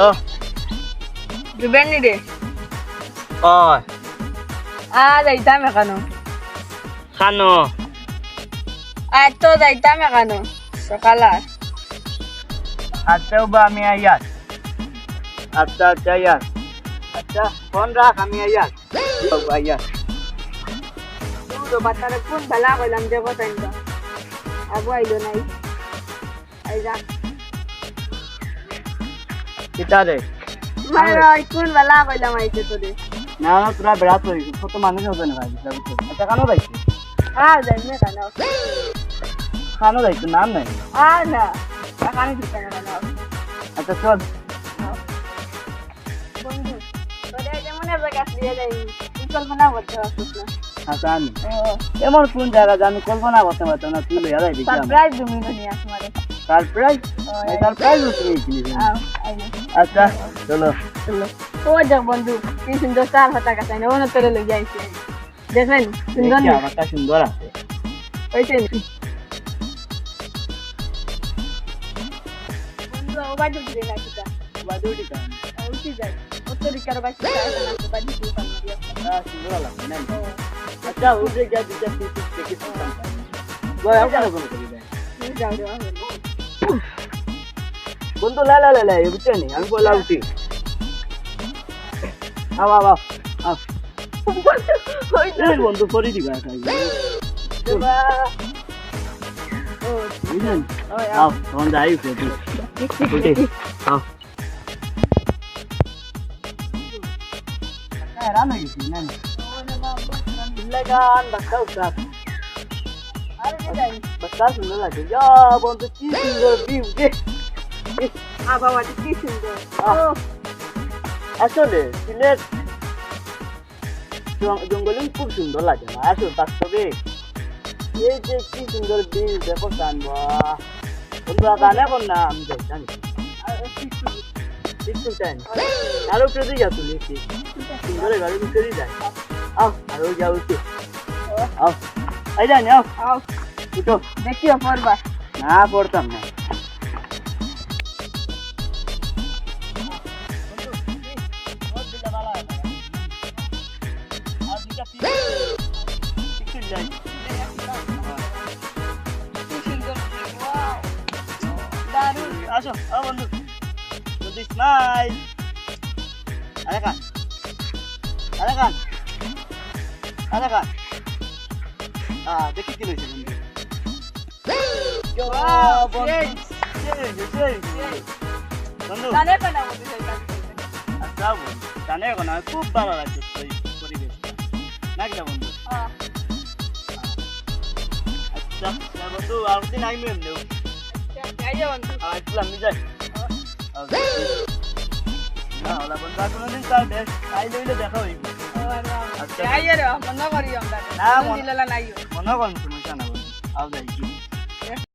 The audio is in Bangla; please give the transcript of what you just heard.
হ্যালো দিবেনি রে ওই যাইতাম এখানো খানো তো যাইতাম এখানো সকাল আচ্ছা বা আমি আইয়ার আচ্ছা আচ্ছা আইয়ার আচ্ছা ফোন রাখ আমি আইয়ার আইয়ার তো বাচ্চারা কোন বেলা কইলাম দেখো তাই না আবু আইলো নাই আই যা কিতারে মারা কোন বেলা কইলাম আইছে তো রে না না তোরা বেড়াত হইছ কত মানুষ হবে না ভাই আচ্ছা খানো যাইছে যাই না কেন খানো যাইছে নাম নাই না এখানে দিতে না আচ্ছা চল বন্ধু তোরে যেমন জায়গা দিয়ে যাই কল্পনা করতে পারছিস না আচ্ছা আমি এমন কোন জায়গা যে আমি কল্পনা করতে পারতাম না তুই লইয়া যাই দেখি সারপ্রাইজ তুমি নিয়ে আসমারে সারপ্রাইজ সারপ্রাইজ হচ্ছে আচ্ছা চলো ও যাক বন্ধু কি সুন্দর চাল হতা কাছে না ওনা তোরে লই যাইছি দেখেন সুন্দর না আমারটা সুন্দর আছে ওইছে বন্ধু ও বাজু দিলে না কিটা বাদুড়ি কান উঠি যায় ওতরি কার বাকি যায় না তো বাজু দিতে পারি সুন্দর লাগে না আচ্ছা উঠে গিয়ে দিতে দেখি বয় আমার কোন করি যায় যাও রে বন্ধু লা লা লা লা বুঝছো নি আমি বলা উঠি আও আও আও বন্ধু করে দিবা খাই বুঝলেন আও তখন যাই উঠে উঠে আও রান্না গেছি না লাগান বাসাও কাট বাসা সুন্দর লাগে যা বন্ধু কি সুন্দর ভিউ দে বাবা কি সুন্দর আসলে সিলেট জঙ্গলে খুব সুন্দর লাগে না আসলে বাস্তবে এই যে কি সুন্দর ভিউ দেখো জানবা বন্ধু গানে কোন না আমি জানি ঠিক টাইম আরো প্রতি যা তুলি সুন্দর গাড়ি ভিতরে যায় আও আরো যাও উঠে আও আই জানি আও উঠো দেখিও পড়বা না পড়তাম না আসো বন্ধু বন্ধু স্মাইল আরে খান আরে খান আরে খান দেখি কি লইছে বন্ধু জানে কেন বন্ধু আচ্ছা বন্ধু জানে কেন খুব ভালো লাগছে পরিবেশ নাকি না বন্ধু আচ্ছা বন্ধু আরেকদিন আইমু এমনি আইয়া বন্ধু আসলাম আমি যাই না ওলা বন্ধু আর কোনোদিন তার বেশ আই লইলে দেখা হইবে আচ্ছা আইয়া রে মনে করি আমরা না দিলা নাইও মনে করুন সমস্যা না বন্ধু আও যাই কি